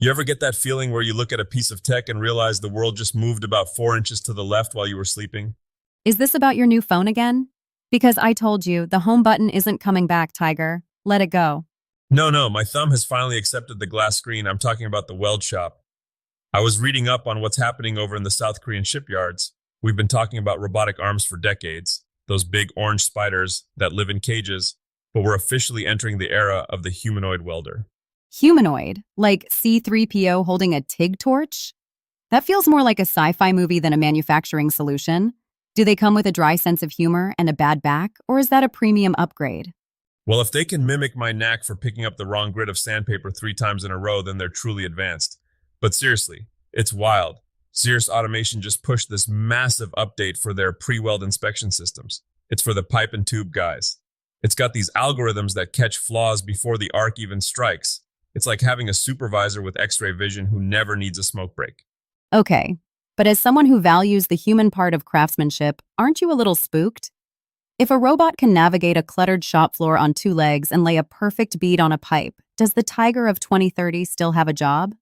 You ever get that feeling where you look at a piece of tech and realize the world just moved about 4 inches to the left while you were sleeping? Is this about your new phone again? Because I told you, the home button isn't coming back, Tiger. Let it go. No, my thumb has finally accepted the glass screen. I'm talking about the weld shop. I was reading up on what's happening over in the South Korean shipyards. We've been talking about robotic arms for decades, those big orange spiders that live in cages, but we're officially entering the era of the humanoid welder. Humanoid, like C3PO holding a TIG torch? That feels more like a sci-fi movie than a manufacturing solution. Do they come with a dry sense of humor and a bad back, or is that a premium upgrade? Well, if they can mimic my knack for picking up the wrong grit of sandpaper 3 times in a row, then they're truly advanced. But seriously, it's wild. Cirrus Automation just pushed this massive update for their pre-weld inspection systems. It's for the pipe and tube guys. It's got these algorithms that catch flaws before the arc even strikes. It's like having a supervisor with x-ray vision who never needs a smoke break. Okay, but as someone who values the human part of craftsmanship, aren't you a little spooked? If a robot can navigate a cluttered shop floor on 2 legs and lay a perfect bead on a pipe, does the Tiger of 2030 still have a job?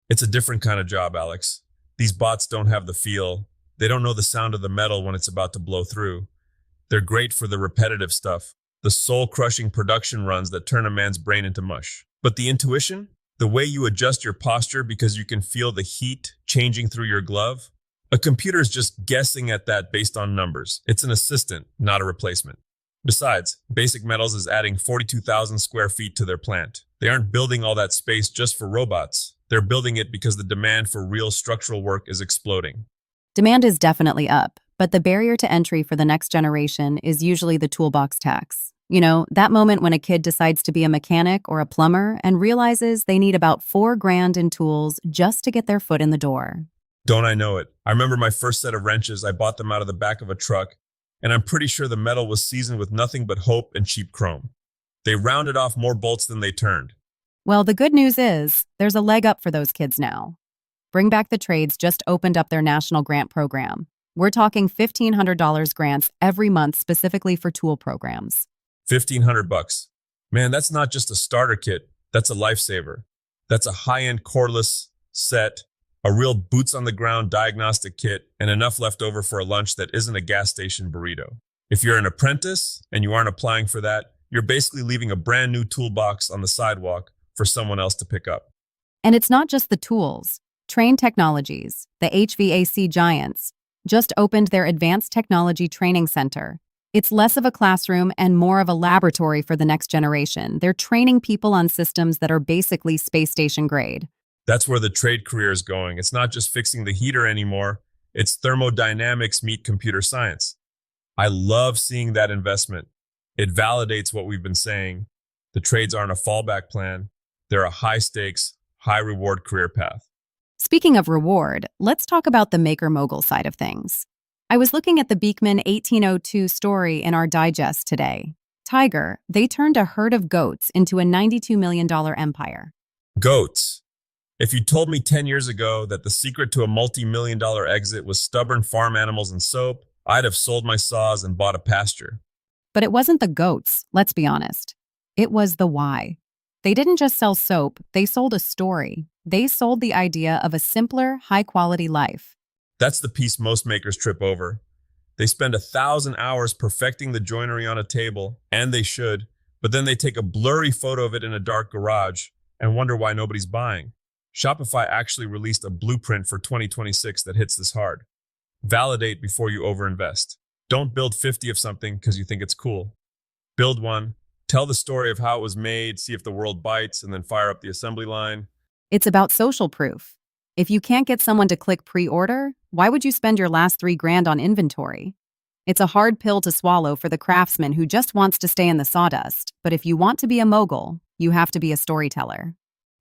It's a different kind of job, Alex. These bots don't have the feel. They don't know the sound of the metal when it's about to blow through. They're great for the repetitive stuff, the soul-crushing production runs that turn a man's brain into mush. But the intuition, the way you adjust your posture because you can feel the heat changing through your glove, a computer is just guessing at that based on numbers. It's an assistant, not a replacement. Besides, Basic Metals is adding 42,000 square feet to their plant. They aren't building all that space just for robots. They're building it because the demand for real structural work is exploding. Demand is definitely up, but the barrier to entry for the next generation is usually the toolbox tax. You know, that moment when a kid decides to be a mechanic or a plumber and realizes they need about 4 grand in tools just to get their foot in the door. Don't I know it? I remember my first set of wrenches. I bought them out of the back of a truck, and I'm pretty sure the metal was seasoned with nothing but hope and cheap chrome. They rounded off more bolts than they turned. Well, the good news is there's a leg up for those kids now. Bring Back the Trades just opened up their national grant program. We're talking $1,500 grants every month specifically for tool programs. 1,500 bucks. Man, that's not just a starter kit. That's a lifesaver. That's a high-end cordless set, a real boots-on-the-ground diagnostic kit, and enough left over for a lunch that isn't a gas station burrito. If you're an apprentice and you aren't applying for that, you're basically leaving a brand new toolbox on the sidewalk for someone else to pick up. And it's not just the tools. Train Technologies, the HVAC giants, just opened their Advanced Technology Training Center. It's less of a classroom and more of a laboratory for the next generation. They're training people on systems that are basically space station grade. That's where the trade career is going. It's not just fixing the heater anymore. It's thermodynamics meet computer science. I love seeing that investment. It validates what we've been saying. The trades aren't a fallback plan. They're a high-stakes, high-reward career path. Speaking of reward, let's talk about the maker-mogul side of things. I was looking at the Beekman 1802 story in our digest today. Tiger, they turned a herd of goats into a $92 million empire. Goats. If you told me 10 years ago that the secret to a multi-million-dollar exit was stubborn farm animals and soap, I'd have sold my saws and bought a pasture. But it wasn't the goats, let's be honest. It was the why. They didn't just sell soap, they sold a story. They sold the idea of a simpler, high-quality life. That's the piece most makers trip over. They spend 1,000 hours perfecting the joinery on a table, and they should, but then they take a blurry photo of it in a dark garage and wonder why nobody's buying. Shopify actually released a blueprint for 2026 that hits this hard. Validate before you overinvest. Don't build 50 of something because you think it's cool. Build one, tell the story of how it was made, see if the world bites, and then fire up the assembly line. It's about social proof. If you can't get someone to click pre-order, why would you spend your last 3 grand on inventory? It's a hard pill to swallow for the craftsman who just wants to stay in the sawdust. But if you want to be a mogul, you have to be a storyteller.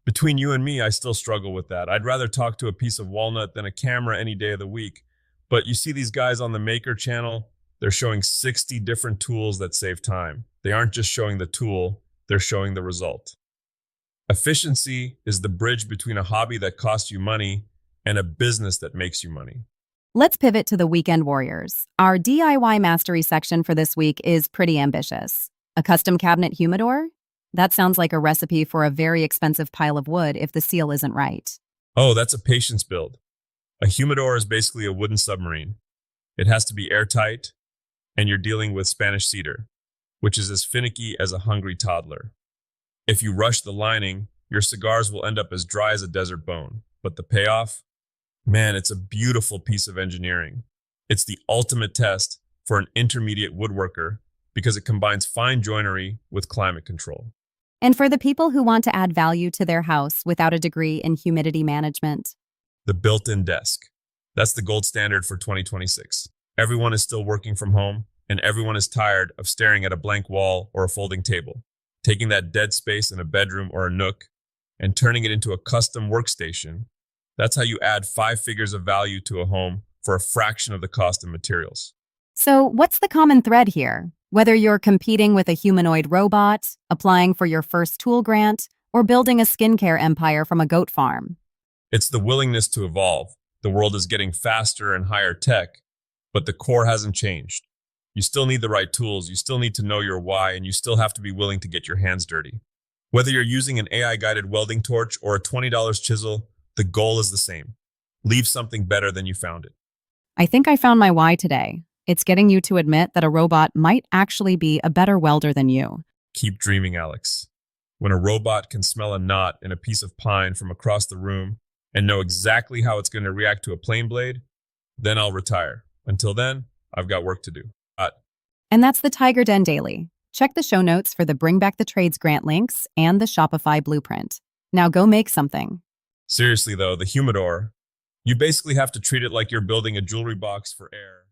Between you and me, I still struggle with that. I'd rather talk to a piece of walnut than a camera any day of the week. But you see these guys on the Maker channel, they're showing 60 different tools that save time. They aren't just showing the tool, they're showing the result. Efficiency is the bridge between a hobby that costs you money and a business that makes you money. Let's pivot to the weekend warriors. Our DIY mastery section for this week is pretty ambitious. A custom cabinet humidor? That sounds like a recipe for a very expensive pile of wood if the seal isn't right. Oh, that's a patience build. A humidor is basically a wooden submarine. It has to be airtight, and you're dealing with Spanish cedar, which is as finicky as a hungry toddler. If you rush the lining, your cigars will end up as dry as a desert bone. But the payoff? Man, it's a beautiful piece of engineering. It's the ultimate test for an intermediate woodworker because it combines fine joinery with climate control. And for the people who want to add value to their house without a degree in humidity management, The built-in desk. That's the gold standard for 2026. Everyone is still working from home, and everyone is tired of staring at a blank wall or a folding table. Taking that dead space in a bedroom or a nook and turning it into a custom workstation, that's how you add 5 figures of value to a home for a fraction of the cost of materials. so what's the common thread here? Whether you're competing with a humanoid robot, applying for your first tool grant, or building a skincare empire from a goat farm. It's the willingness to evolve. The world is getting faster and higher tech, but the core hasn't changed. You still need the right tools, you still need to know your why, and you still have to be willing to get your hands dirty. Whether you're using an AI-guided welding torch or a $20 chisel, the goal is the same. Leave something better than you found it. I think I found my why today. It's getting you to admit that a robot might actually be a better welder than you. Keep dreaming, Alex. When a robot can smell a knot in a piece of pine from across the room and know exactly how it's going to react to a plane blade, then I'll retire. Until then, I've got work to do. And that's the TigerDen Daily. Check the show notes for the Bring Back the Trades grant links and the Shopify blueprint. Now go make something. Seriously though, the humidor, you basically have to treat it like you're building a jewelry box for air.